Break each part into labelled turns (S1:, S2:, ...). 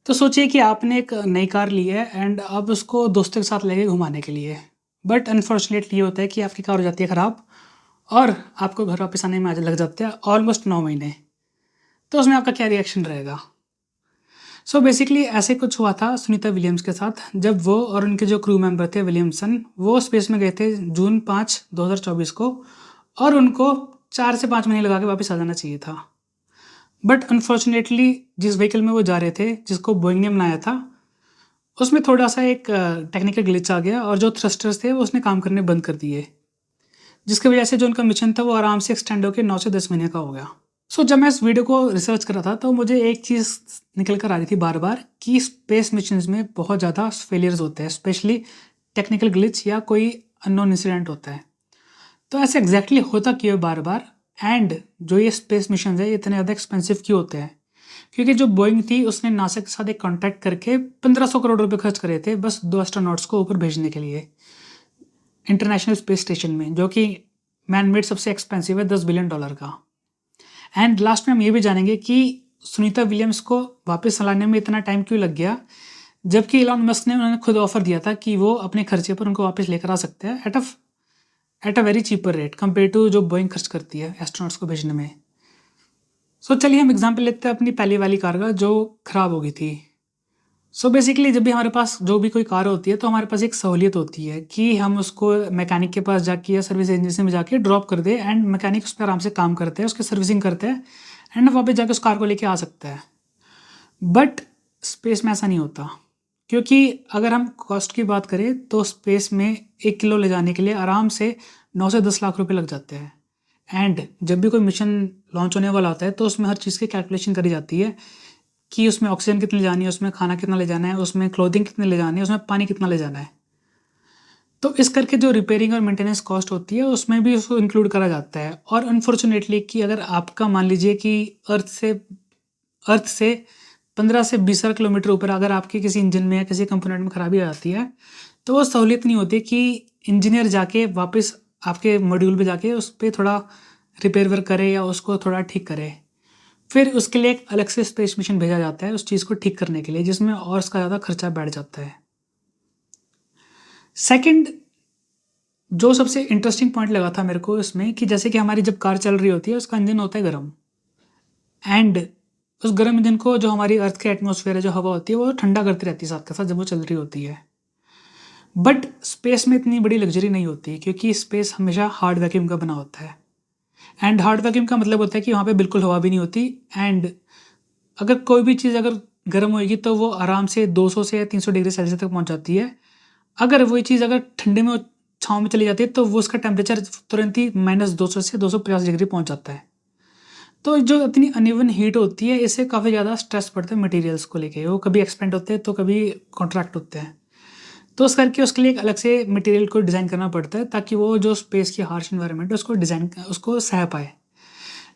S1: तो सोचिए कि आपने एक नई कार ली है एंड अब उसको दोस्तों के साथ ले गए घुमाने के लिए। बट अनफॉर्चुनेटली ये होता है कि आपकी कार हो जाती है ख़राब और आपको घर वापस आने में आज लग जाते हैं ऑलमोस्ट 9 महीने। तो उसमें आपका क्या रिएक्शन रहेगा? सो बेसिकली ऐसे कुछ हुआ था सुनीता विलियम्स के साथ, जब वो और उनके जो क्रू मेंबर थे विलियमसन, वो स्पेस में गए थे जून 5, 2024 को, और उनको 4 से 5 महीने लगा के वापस आ जाना चाहिए था। बट अनफॉर्चुनेटली जिस व्हीकल में वो जा रहे थे, जिसको बोइंग ने बनाया था, उसमें थोड़ा-सा एक टेक्निकल ग्लिच आ गया और जो थ्रस्टर्स थे वो उसने काम करने बंद कर दिए, जिसकी वजह से जो उनका मिशन था वो आराम से एक्सटेंड होके 9 से 10 महीने का हो गया। सो जब मैं इस वीडियो को रिसर्च कर रहा था तो मुझे एक चीज़ निकल कर आ रही थी बार-बार कि स्पेस मिशंस में बहुत ज़्यादा फेलियर्स होते हैं, स्पेशली टेक्निकल ग्लिच या कोई अननोन इंसिडेंट होता है। तो ऐसे एग्जैक्टली होता क्यों है बार-बार, एंड जो ये स्पेस मिशंस है ये इतने ज़्यादा एक्सपेंसिव क्यों होते हैं? क्योंकि जो बोइंग थी उसने नासा के साथ एक कॉन्ट्रैक्ट करके 1500 करोड़ रुपए खर्च करे थे बस 2 एस्ट्रोनॉट्स को ऊपर भेजने के लिए इंटरनेशनल स्पेस स्टेशन में, जो कि मैन मेड सबसे एक्सपेंसिव है $10 बिलियन का। एंड लास्ट में हम ये भी जानेंगे कि सुनीता विलियम्स को वापस लाने में इतना टाइम क्यों लग गया, जबकि इलॉन मस्क ने उन्होंने खुद ऑफर दिया था कि वो अपने खर्चे पर उनको वापस लेकर आ सकते हैं at a very cheaper rate compare to जो बोइंग खर्च करती है एस्ट्रोनॉट्स को भेजने में। सो चलिए हम एग्जाम्पल लेते हैं अपनी पहली वाली कार का जो खराब हो गई थी। सो बेसिकली जब भी हमारे पास जो भी कोई कार होती है तो हमारे पास एक सहूलियत होती है कि हम उसको मैकेनिक के पास जाके या सर्विस एजेंसी में जाके ड्रॉप कर दे एंड मैकेनिक उस पर आराम से काम करते हैं, उसकी सर्विसिंग करते हैं एंड वापस जाके उस कार को लेके आ सकता है। बट स्पेस में ऐसा नहीं होता, क्योंकि अगर हम कॉस्ट की बात करें तो स्पेस में 1 किलो ले जाने के लिए आराम से 9 से 10 लाख रुपए लग जाते हैं। एंड जब भी कोई मिशन लॉन्च होने वाला होता है तो उसमें हर चीज़ की कैलकुलेशन करी जाती है कि उसमें ऑक्सीजन कितनी ले जानी है, उसमें खाना कितना ले जाना है, उसमें क्लोथिंग कितने ले जानी है, उसमें पानी कितना ले जाना है। तो इस करके जो रिपेयरिंग और मेंटेनेंस कॉस्ट होती है उसमें भी उसको इंक्लूड करा जाता है। और अनफॉर्चुनेटली कि अगर आपका मान लीजिए कि अर्थ से 15 से 20 किलोमीटर ऊपर अगर आपके किसी इंजन में या किसी कंपोनेंट में खराबी आ जाती है तो वो सहूलियत नहीं होती कि इंजीनियर जाके वापस आपके मॉड्यूल पे जाके उस पर थोड़ा रिपेयर वर्क करे या उसको थोड़ा ठीक करे। फिर उसके लिए एक अलग से स्पेस मिशन भेजा जाता है उस चीज़ को ठीक करने के लिए, जिसमें और उसका ज़्यादा खर्चा बैठ जाता है। सेकंड, जो सबसे इंटरेस्टिंग पॉइंट लगा था मेरे को इसमें कि जैसे कि हमारी जब कार चल रही होती है उसका इंजन होता है गर्म, एंड उस गर्म इंजन को जो हमारी अर्थ के एटमॉस्फेयर है, जो हवा होती है, वो ठंडा करती रहती है साथ के साथ जब वो चल रही होती है। बट स्पेस में इतनी बड़ी लग्जरी नहीं होती, क्योंकि स्पेस हमेशा हार्ड वैक्यूम का बना होता है। एंड हार्ड वैक्यूम का मतलब होता है कि वहाँ पे बिल्कुल हवा भी नहीं होती, एंड अगर कोई भी चीज़ अगर गर्म होएगी तो वो आराम से 200 से 300 डिग्री सेल्सियस तक पहुँच जाती है। अगर वही चीज़ अगर ठंडे में छाँव में चली जाती है तो वो उसका टेम्परेचर तुरंत ही -200 से 250 डिग्री पहुँच जाता है। तो जो इतनी अनइवन हीट होती है इससे काफ़ी ज़्यादा स्ट्रेस पड़ता है मटेरियल्स को लेके, वो कभी एक्सपेंड होते हैं तो कभी कॉन्ट्रैक्ट होते हैं। तो उस करके उसके लिए एक अलग से मटेरियल को डिज़ाइन करना पड़ता है ताकि वो जो स्पेस की हार्श एनवायरनमेंट है उसको सह पाए।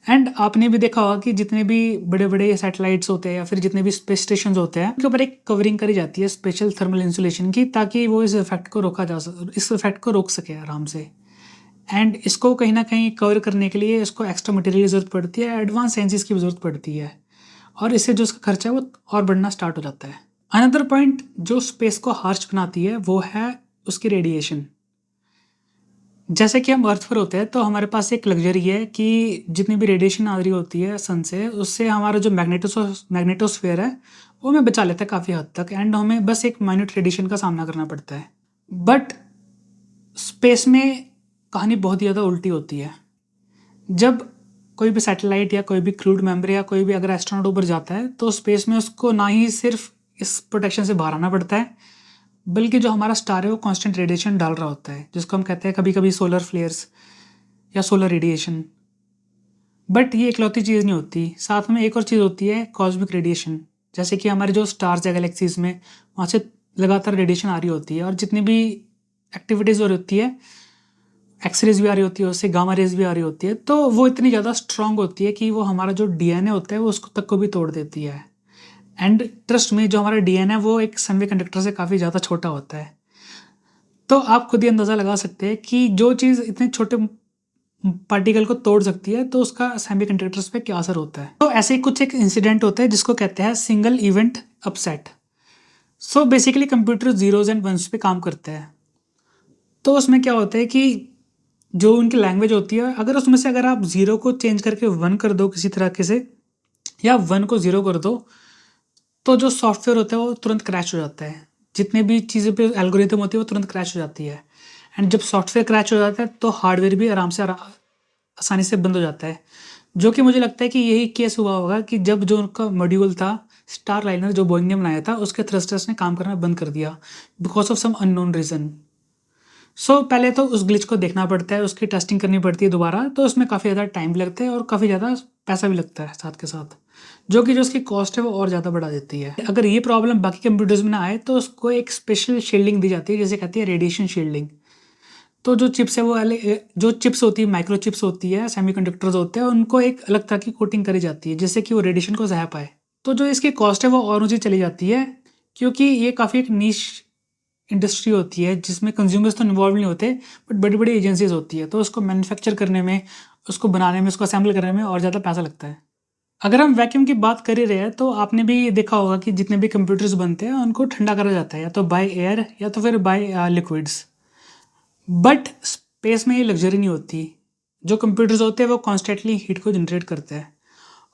S1: एंड आपने भी देखा होगा कि जितने भी बड़े-बड़े सैटेलाइट्स होते हैं या फिर जितने भी स्पेस स्टेशंस होते हैं, उनके ऊपर एक कवरिंग करी जाती है स्पेशल थर्मल इंसुलेशन की, ताकि वो इस इफ़ेक्ट को रोक सके आराम से। एंड इसको कहीं न कहीं कवर करने के लिए इसको एक्स्ट्रा मटेरियल की ज़रूरत पड़ती है, एडवांस सेंसेस की भी ज़रूरत पड़ती है, और इससे जो उसका खर्चा है वो और बढ़ना स्टार्ट हो जाता है। अनदर पॉइंट जो स्पेस को हार्श बनाती है वो है उसकी रेडिएशन। जैसे कि हम अर्थ पर होते हैं तो हमारे पास एक लग्जरी है कि जितनी भी रेडिएशन आ रही होती है सन से, उससे हमारा जो मैग्नेटोस्फेयर है वो हमें बचा लेता है काफ़ी हद तक, एंड हमें बस एक माइन्यूट रेडिएशन का सामना करना पड़ता है। बट स्पेस में कहानी बहुत ही ज़्यादा उल्टी होती है। जब कोई भी सैटेलाइट या कोई भी क्रूड मेंबर या कोई भी अगर एस्ट्रोनॉट ऊपर जाता है तो स्पेस में उसको ना ही सिर्फ इस प्रोटेक्शन से बाहर आना पड़ता है, बल्कि जो हमारा स्टार है वो कांस्टेंट रेडिएशन डाल रहा होता है, जिसको हम कहते हैं कभी कभी सोलर फ्लेयर्स या सोलर रेडिएशन। बट ये इकलौती चीज़ नहीं होती, साथ में एक और चीज़ होती है कॉस्मिक रेडिएशन। जैसे कि हमारे जो स्टार्स है गैलेक्सीज में, वहाँ से लगातार रेडिएशन आ रही होती है, और जितनी भी एक्टिविटीज़ हो रही होती है, एक्सरेज भी आ रही होती है उससे, गामा रेज भी आ रही होती है, तो वो इतनी ज़्यादा स्ट्रांग होती है कि वो हमारा जो डीएनए होता है वो उसको तक को भी तोड़ देती है। एंड ट्रस्ट में जो हमारा डीएनए वो एक सेमीकंडक्टर से काफ़ी ज़्यादा छोटा होता है। तो आप खुद ही अंदाज़ा लगा सकते हैं कि जो चीज़ इतने छोटे पार्टिकल को तोड़ सकती है, तो उसका सेमीकंडक्टर्स पे क्या असर होता है। तो ऐसे ही कुछ एक इंसिडेंट होता है जिसको कहते हैं single event upset. So basically computer zeros and ones पे काम करता है। तो उसमें क्या होता है कि जो उनकी लैंग्वेज होती है, अगर उसमें से अगर आप ज़ीरो को चेंज करके वन कर दो किसी तरीके से, या वन को ज़ीरो कर दो, तो जो सॉफ्टवेयर होता है वो तुरंत क्रैश हो जाता है। जितने भी चीज़ें पे एल्गोरिथम होती है वो तुरंत क्रैश हो जाती है। एंड जब सॉफ्टवेयर क्रैश हो जाता है तो हार्डवेयर भी आसानी से बंद हो जाता है। जो कि मुझे लगता है कि यही केस हुआ होगा कि जब जो उनका मॉड्यूल था स्टार लाइनर जो बोइंग ने बनाया था, उसके थ्रस्टर्स ने काम करना बंद कर दिया because of some unknown reason. पहले तो उस ग्लिच को देखना पड़ता है, उसकी टेस्टिंग करनी पड़ती है दोबारा, तो उसमें काफ़ी ज़्यादा टाइम भी लगता है और काफ़ी ज़्यादा पैसा भी लगता है साथ के साथ, जो कि जो उसकी कॉस्ट है वो और ज़्यादा बढ़ा देती है। अगर ये प्रॉब्लम बाकी कंप्यूटर्स में ना आए तो उसको एक स्पेशल शील्डिंग दी जाती है, जैसे कहती है रेडिएशन शील्डिंग। तो जो चिप्स है वो जो चिप्स होती है, माइक्रो चिप्स होती है, सेमीकंडक्टर्स होते हैं, उनको एक अलग तरह की कोटिंग करी जाती है जिससे कि वो रेडिएशन को सह पाए। तो जो इसकी कॉस्ट है वो और ऊँची चली जाती है, क्योंकि ये काफ़ी एक नीश इंडस्ट्री होती है जिसमें कंज्यूमर्स तो इन्वॉल्व नहीं होते, बट बड़ी बड़ी एजेंसीज होती है, तो उसको मैन्युफैक्चर करने में, उसको बनाने में, उसको असेंबल करने में और ज़्यादा पैसा लगता है। अगर हम वैक्यूम की बात कर ही रहे हैं तो आपने भी देखा होगा कि जितने भी कंप्यूटर्स बनते हैं उनको ठंडा करा जाता है, या तो बाय एयर या तो फिर बाय लिक्विड्स। बट स्पेस में ये लग्जरी नहीं होती। जो कंप्यूटर्स होते हैं वो कॉन्स्टेंटली हीट को जनरेट करते हैं।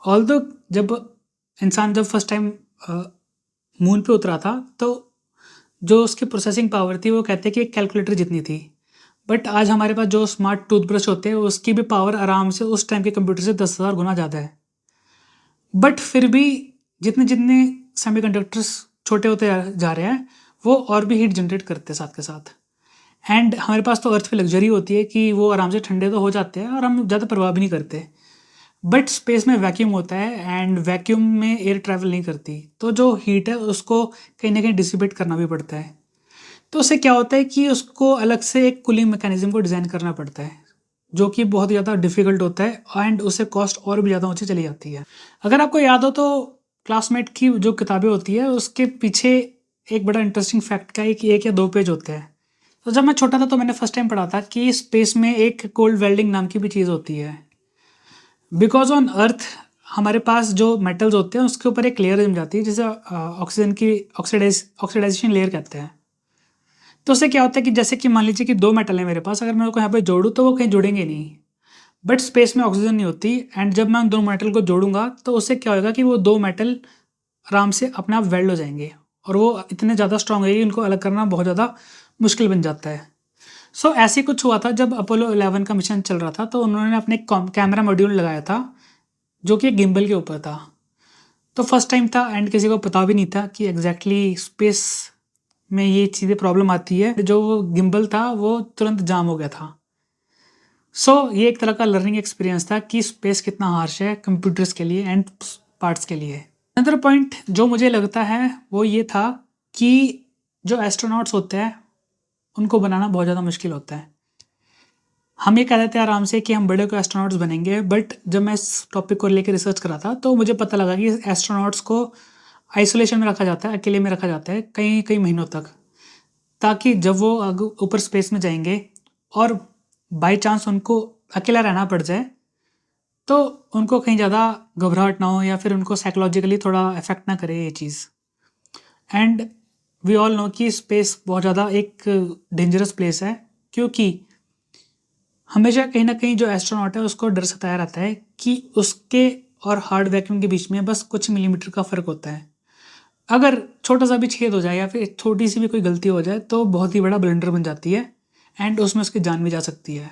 S1: ऑल्दो जब इंसान जब फर्स्ट टाइम मून पे उतरा था तो जो उसकी प्रोसेसिंग पावर थी वो कहते हैं कि एक कैलकुलेटर जितनी थी। बट आज हमारे पास जो स्मार्ट टूथब्रश होते हैं उसकी भी पावर आराम से उस टाइम के कंप्यूटर से 10,000 गुना ज़्यादा है। बट फिर भी जितने जितने सेमीकंडक्टर्स छोटे होते जा रहे हैं वो और भी हीट जनरेट करते हैं साथ के साथ। एंड हमारे पास तो अर्थ पे लग्जरी होती है कि वो आराम से ठंडे तो हो जाते हैं और हम ज़्यादा परवाह भी नहीं करते। बट स्पेस में वैक्यूम होता है एंड वैक्यूम में एयर ट्रैवल नहीं करती, तो जो हीट है उसको कहीं ना कहीं डिसिपेट करना भी पड़ता है। तो उससे क्या होता है कि उसको अलग से एक कूलिंग मैकेनिज्म को डिज़ाइन करना पड़ता है, जो कि बहुत ज़्यादा डिफिकल्ट होता है एंड उससे कॉस्ट और भी ज़्यादा ऊँची चली जाती है। अगर आपको याद हो तो क्लासमेट की जो किताबें होती है उसके पीछे एक बड़ा इंटरेस्टिंग फैक्ट का एक या दो पेज होते हैं। तो जब मैं छोटा था तो मैंने फर्स्ट टाइम पढ़ा था कि स्पेस में एक कोल्ड वेल्डिंग नाम की भी चीज़ होती है। बिकॉज ऑन अर्थ हमारे पास जो मेटल्स होते हैं उसके ऊपर एक लेयर जम जाती है जिसे ऑक्सीजन की ऑक्सीडाइजेशन लेयर कहते हैं। तो उससे क्या होता है कि जैसे कि मान लीजिए कि दो मेटल है मेरे पास, अगर मैं उनको यहाँ पे जोड़ूँ तो वो कहीं जुड़ेंगे नहीं। बट स्पेस में ऑक्सीजन नहीं होती एंड जब मैं उन दो मेटल को जोड़ूंगा तो उससे क्या होगा कि वो दो मेटल आराम से अपने आप वेल्ड हो जाएंगे और वो इतने ज़्यादा स्ट्रांग है कि उनको अलग करना बहुत ज़्यादा मुश्किल बन जाता है। ऐसे कुछ हुआ था जब अपोलो 11 का मिशन चल रहा था, तो उन्होंने अपने कैमरा मॉड्यूल लगाया था जो कि गिम्बल के ऊपर था। तो फर्स्ट टाइम था एंड किसी को पता भी नहीं था कि एग्जैक्टली स्पेस में ये चीज़ें प्रॉब्लम आती है। जो वो गिम्बल था वो तुरंत जाम हो गया था। ये एक तरह का लर्निंग एक्सपीरियंस था कि स्पेस कितना हार्श है कंप्यूटर्स के लिए एंड पार्ट्स के लिए। अनदर पॉइंट जो मुझे लगता है वो ये था कि जो एस्ट्रोनॉट्स होते हैं उनको बनाना बहुत ज़्यादा मुश्किल होता है। हम ये कह रहे थे आराम से कि हम बड़े को एस्ट्रोनॉट्स बनेंगे, बट जब मैं इस टॉपिक को लेकर रिसर्च करा था तो मुझे पता लगा कि एस्ट्रोनॉट्स को आइसोलेशन में रखा जाता है, अकेले में रखा जाता है कई कई महीनों तक, ताकि जब वो ऊपर स्पेस में जाएंगे और बाय चांस उनको अकेला रहना पड़ जाए तो उनको कहीं ज़्यादा घबराहट ना हो या फिर उनको साइकोलॉजिकली थोड़ा अफेक्ट ना करे ये चीज़। एंड वी ऑल नो कि स्पेस बहुत ज़्यादा एक डेंजरस प्लेस है, क्योंकि हमेशा कहीं ना कहीं जो एस्ट्रोनॉट है उसको डर सताया रहता है कि उसके और हार्ड वैक्यूम के बीच में बस कुछ मिलीमीटर का फ़र्क होता है। अगर छोटा सा भी छेद हो जाए या फिर छोटी सी भी कोई गलती हो जाए तो बहुत ही बड़ा ब्लंडर बन जाती है एंड उसमें उसकी जान भी जा सकती है।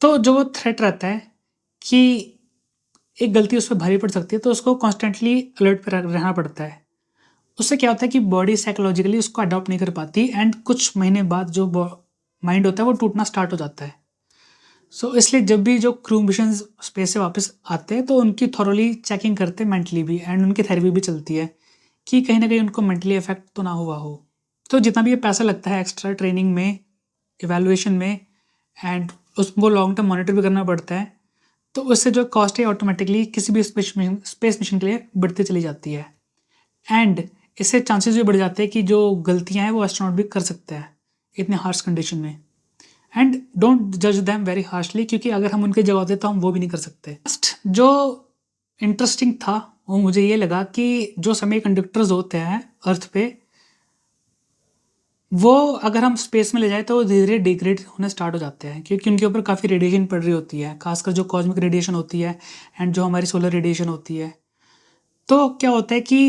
S1: तो जो वो थ्रेट रहता है कि एक गलती उस पर भारी पड़ सकती है, तो उसको कॉन्स्टेंटली अलर्ट पर रहना पड़ता है। उससे क्या होता है कि बॉडी साइकोलॉजिकली उसको अडॉप्ट नहीं कर पाती एंड कुछ महीने बाद जो माइंड होता है वो टूटना स्टार्ट हो जाता है। इसलिए जब भी जो क्रू मिशन स्पेस से वापस आते हैं तो उनकी थॉरोली चेकिंग करते हैं मेंटली भी, एंड उनकी थेरेपी भी चलती है कि कहीं ना कहीं उनको मेंटली इफेक्ट तो ना हुआ हो। तो जितना भी ये पैसा लगता है एक्स्ट्रा ट्रेनिंग में, इवैल्यूएशन में, एंड उसको लॉन्ग टर्म मॉनिटर भी करना पड़ता है, तो उससे जो कॉस्ट है ऑटोमेटिकली किसी भी स्पेस मिशन के लिए बढ़ती चली जाती है। एंड इससे चांसेस भी बढ़ जाते हैं कि जो गलतियां हैं वो एस्ट्रोनॉट भी कर सकते हैं इतने हार्श कंडीशन में। एंड डोंट जज देम वेरी हार्शली, क्योंकि अगर हम उनकी जगह होते तो हम वो भी नहीं कर सकते। फर्स्ट जो इंटरेस्टिंग था वो मुझे ये लगा कि जो सेमीकंडक्टर्स होते हैं अर्थ पे, वो अगर हम स्पेस में ले जाए तो वो धीरे धीरे डिग्रेड होने स्टार्ट हो जाते हैं, क्योंकि उनके ऊपर काफ़ी रेडिएशन पड़ रही होती है, खासकर जो कॉस्मिक रेडिएशन होती है एंड जो हमारी सोलर रेडिएशन होती है। तो क्या होता है कि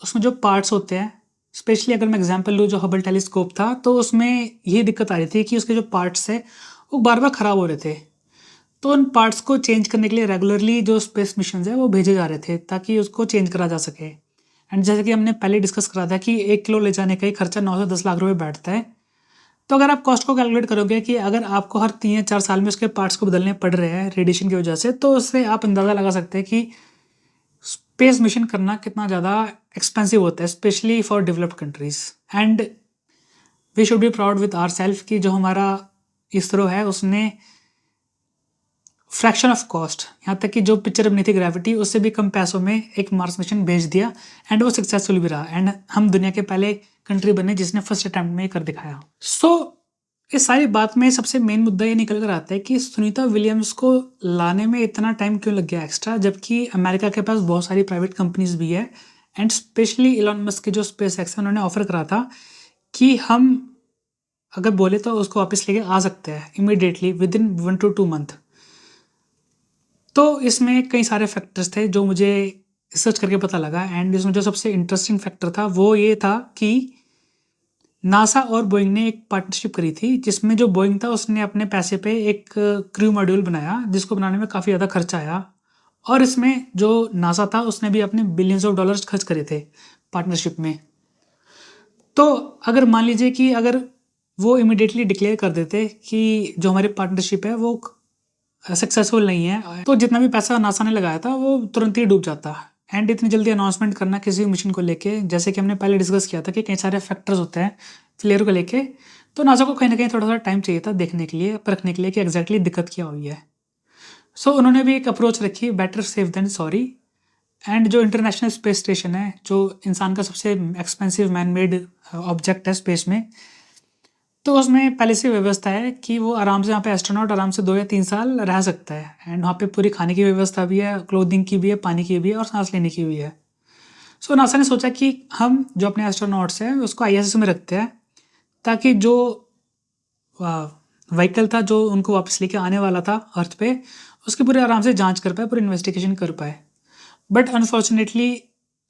S1: उसमें जो पार्ट्स होते हैं, स्पेशली अगर मैं एग्जांपल लूँ, जो हबल टेलीस्कोप था तो उसमें ये दिक्कत आ रही थी कि उसके जो पार्ट्स थे वो बार बार ख़राब हो रहे थे। तो उन पार्ट्स को चेंज करने के लिए रेगुलरली जो स्पेस मिशन है वो भेजे जा रहे थे ताकि उसको चेंज करा जा सके। एंड जैसे कि हमने पहले डिस्कस करा था कि 1 किलो ले जाने का ही खर्चा 9 से 10 लाख रुपए बैठता है। तो अगर आप कॉस्ट को कैलकुलेट करोगे कि अगर आपको हर 3 या 4 साल में उसके पार्ट्स को बदलने पड़ रहे हैं रेडिएशन की वजह से, तो उससे आप अंदाज़ा लगा सकते हैं कि स्पेस मिशन करना कितना ज़्यादा एक्सपेंसिव होता है, specially for developed countries. And we should be proud with our self कि जो हमारा इसरो है उसने फ्रैक्शन ऑफ कॉस्ट, यहाँ तक कि जो पिक्चर बनी थी ग्रेविटी, उससे भी कम पैसों में एक मार्स मिशन भेज दिया एंड वो सक्सेसफुल भी रहा। एंड हम दुनिया के पहले कंट्री बने जिसने फर्स्ट अटैम्प्ट में कर दिखाया। सो इस सारी बात में सबसे मेन मुद्दा ये निकल कर आता है कि सुनीता विलियम्स को लाने में इतना टाइम क्यों लग गया एक्स्ट्रा, जबकि अमेरिका के पास बहुत सारी प्राइवेट कंपनीज भी है। एंड स्पेशली इलॉन मस्क के जो स्पेस एक्स है उन्होंने ऑफर करा था कि हम अगर बोले तो उसको वापस लेके आ सकते हैं immediately with in 1 to 2 month. तो इसमें कई सारे फैक्टर्स थे जो मुझे रिसर्च करके पता लगा। एंड इसमें जो सबसे इंटरेस्टिंग फैक्टर था वो ये था कि नासा और बोइंग ने एक पार्टनरशिप करी थी, जिसमें जो बोइंग था उसने अपने पैसे पे एक क्रू मॉड्यूल बनाया जिसको बनाने में काफ़ी ज़्यादा खर्चा आया। और इसमें जो नासा था उसने भी अपने बिलियंस ऑफ डॉलर्स खर्च करे थे पार्टनरशिप में। तो अगर मान लीजिए कि अगर वो इमिडिएटली डिक्लेयर कर देते कि जो हमारी पार्टनरशिप है वो सक्सेसफुल नहीं है, तो जितना भी पैसा नासा ने लगाया था वो तुरंत ही डूब जाता। एंड इतनी जल्दी अनाउंसमेंट करना किसी भी मिशन को लेके, जैसे कि हमने पहले डिस्कस किया था कि कई सारे फैक्टर्स होते हैं फ्लेयर को लेके, तो नासा को कहीं ना कहीं थोड़ा सा टाइम चाहिए था देखने के लिए, परखने के लिए कि एग्जैक्टली दिक्कत क्या हुई है। सो उन्होंने भी एक अप्रोच रखी, better safe than sorry. And जो इंटरनेशनल स्पेस स्टेशन है, जो इंसान का सबसे एक्सपेंसिव मैन मेड ऑब्जेक्ट है स्पेस में, तो उसमें पहले से व्यवस्था है कि वो आराम से, यहाँ पे एस्ट्रोनॉट आराम से 2 या 3 साल रह सकता है। एंड वहाँ पे पूरी खाने की व्यवस्था भी है, क्लोथिंग की भी है, पानी की भी है और सांस लेने की भी है। सो नासा ने सोचा कि हम जो अपने एस्ट्रोनॉट्स हैं उसको आईएसएस में रखते हैं, ताकि जो व्हीकल था जो उनको वापस लेके आने वाला था अर्थ पे, उसकी पूरे आराम से जांच कर पाए, पूरी इन्वेस्टिगेशन कर पाए। बट अनफॉर्चुनेटली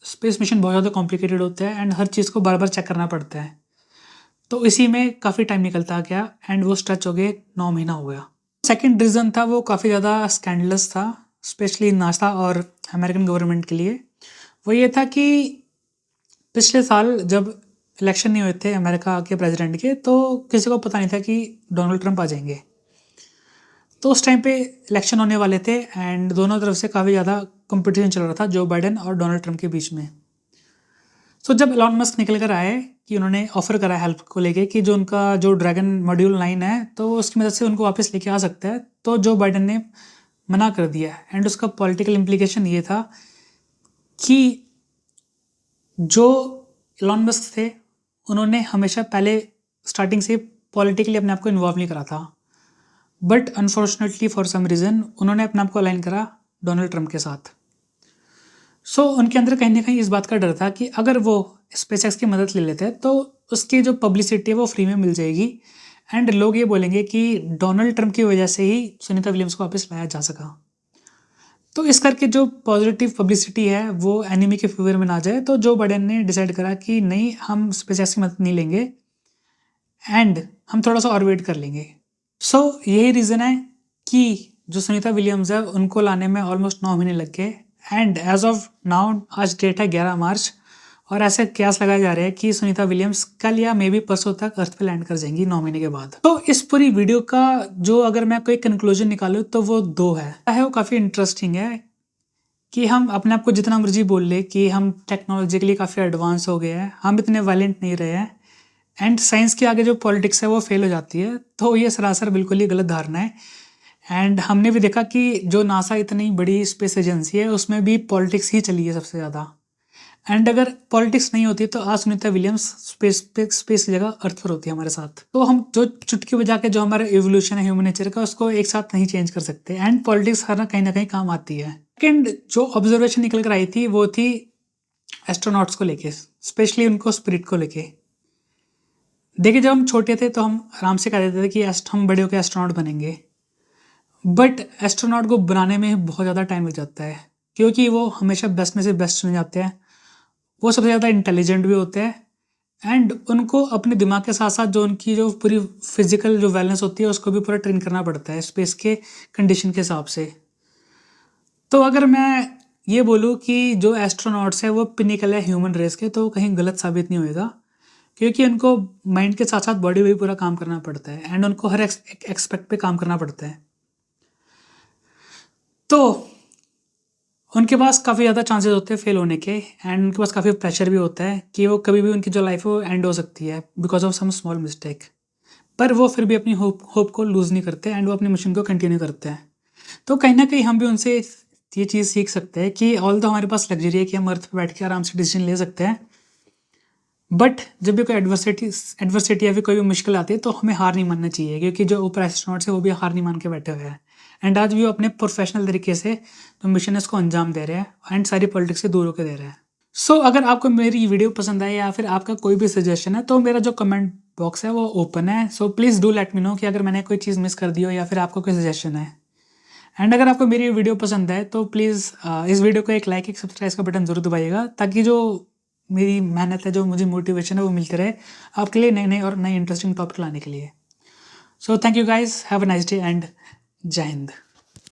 S1: स्पेस मिशन बहुत ज़्यादा कॉम्प्लिकेटेड होता है एंड हर चीज़ को बार बार चेक करना पड़ता है। तो इसी में काफ़ी टाइम निकलता गया एंड वो स्ट्रेच हो गए, 9 महीना हो गया। सेकेंड रीज़न था वो काफ़ी ज़्यादा स्कैंडलस था, स्पेशली नासा और अमेरिकन गवर्नमेंट के लिए। वो ये था कि पिछले साल जब इलेक्शन नहीं हुए थे अमेरिका के प्रेसिडेंट के, तो किसी को पता नहीं था कि डोनाल्ड ट्रंप आ जाएंगे। तो उस टाइम पे इलेक्शन होने वाले थे एंड दोनों तरफ से काफ़ी ज़्यादा कंपटीशन चल रहा था जो बाइडेन और डोनाल्ड ट्रंप के बीच में। सो जब एलॉन मस्क निकल कर आए कि उन्होंने ऑफर करा हेल्प को लेके कि जो उनका जो ड्रैगन मॉड्यूल 9 है तो उसकी मदद से उनको वापस लेके आ सकता है, तो जो बाइडेन ने मना कर दिया। एंड उसका पॉलिटिकल इम्प्लीकेशन ये था कि जो एलॉन मस्क थे उन्होंने हमेशा पहले स्टार्टिंग से पॉलिटिकली अपने आप को इन्वॉल्व नहीं करा था, but unfortunately for some reason उन्होंने अपने आप को अलाइन करा डोनाल्ड ट्रंप के साथ। सो उनके अंदर कहीं ना कहीं इस बात का डर था कि अगर वो स्पेसएक्स की मदद ले लेते हैं तो उसकी जो पब्लिसिटी है वो फ्री में मिल जाएगी एंड लोग ये बोलेंगे कि डोनाल्ड ट्रंप की वजह से ही सुनीता विलियम्स को वापस लाया जा सका। तो इस करके जो पॉजिटिव पब्लिसिटी है वो एनिमी के फेवर में ना जाए, तो जो बाइडेन ने डिसाइड करा कि नहीं, हम स्पेसएक्स की मदद नहीं लेंगे एंड हम थोड़ा सा और वेट कर लेंगे। सो यही रीज़न है कि जो सुनीता विलियम्स है उनको लाने में ऑलमोस्ट 9 महीने लग गए। एंड एज ऑफ नाउ आज डेट है 11 मार्च, और ऐसे कयास लगाए जा रहे हैं कि सुनीता विलियम्स कल या मे बी परसों तक अर्थ पे लैंड कर जाएंगी 9 महीने के बाद। तो इस पूरी वीडियो का जो अगर मैं कोई कंक्लूजन निकालूँ तो वो 2 है वो काफ़ी इंटरेस्टिंग है कि हम अपने आप को जितना मर्जी बोल ले कि हम टेक्नोलॉजिकली काफ़ी एडवांस हो गए हैं, हम इतने वायलेंट नहीं रहे हैं, एंड साइंस के आगे जो पॉलिटिक्स है वो फेल हो जाती है, तो ये सरासर बिल्कुल ही गलत धारणा है। एंड हमने भी देखा कि जो नासा इतनी बड़ी स्पेस एजेंसी है उसमें भी पॉलिटिक्स ही चली है सबसे ज़्यादा। एंड अगर पॉलिटिक्स नहीं होती तो आज सुनीता विलियम्स स्पेस की जगह अर्थ पर होती है हमारे साथ। तो हम जो चुटकी बजा के जो हमारा एवोल्यूशन है ह्यूमन नेचर का उसको एक साथ नहीं चेंज कर सकते, एंड पॉलिटिक्स हर ना कहीं काम आती है। सेकेंड जो ऑब्जर्वेशन निकल कर आई थी वो थी एस्ट्रोनॉट्स को लेके, स्पेशली उनको स्पिरिट को लेके। देखिए जब हम छोटे थे तो हम आराम से कह देते थे कि हम बड़े होकर एस्ट्रोनॉट बनेंगे, बट एस्ट्रोनॉट को बनाने में बहुत ज़्यादा टाइम लग जाता है क्योंकि वो हमेशा बेस्ट में से बेस्ट चुने जाते हैं। वो सबसे ज़्यादा इंटेलिजेंट भी होते हैं एंड उनको अपने दिमाग के साथ साथ जो उनकी जो पूरी फिजिकल जो बैलेंस होती है उसको भी पूरा ट्रेन करना पड़ता है स्पेस के कंडीशन के हिसाब से। तो अगर मैं ये बोलूँ कि जो एस्ट्रोनॉट्स है वो पिनिकल है ह्यूमन रेस के, तो कहीं गलत साबित नहीं होएगा क्योंकि उनको माइंड के साथ साथ बॉडी भी पूरा काम करना पड़ता है एंड उनको हर एक्सपेक्ट पे काम करना पड़ता है। तो उनके पास काफ़ी ज़्यादा चांसेस होते हैं फेल होने के एंड उनके पास काफ़ी प्रेशर भी होता है कि वो कभी भी उनकी जो लाइफ है वो एंड हो सकती है because of some small mistake. पर वो फिर भी अपनी होप को लूज़ नहीं करते एंड वो अपनी मिशन को कंटिन्यू करते हैं। तो कहीं ना कहीं हम भी उनसे ये चीज़ सीख सकते हैं कि ऑल तो हमारे पास लग्जरी है कि हम अर्थ पे बैठ के आराम से डिसीजन ले सकते हैं, बट जब भी कोई एडवर्सिटी या फिर कोई भी मुश्किल आती है तो हमें हार नहीं मानना चाहिए क्योंकि जो ऊपर एस्ट्रोनॉट्स है वो भी हार नहीं मान के बैठे हुए हैं एंड आज भी वो अपने प्रोफेशनल तरीके से जो मिशन है उसको अंजाम दे रहे हैं एंड सारी पॉलिटिक्स से दूर होकर दे रहे हैं। सो अगर आपको मेरी वीडियो पसंद आए या फिर आपका कोई भी सजेशन है तो मेरा जो कमेंट बॉक्स है वो ओपन है। So please do let me know कि अगर मैंने कोई चीज़ मिस कर दी हो या फिर आपको कोई सजेशन है। एंड अगर आपको मेरी वीडियो पसंद है तो प्लीज़ इस वीडियो को एक लाइक एक सब्सक्राइब का बटन ज़रूर दबाइएगा ताकि जो मेरी मेहनत है जो मुझे मोटिवेशन है वो मिलते रहे आपके लिए नए नए और नए इंटरेस्टिंग टॉपिक लाने के लिए। So thank you guys, have a nice day and जय हिंद।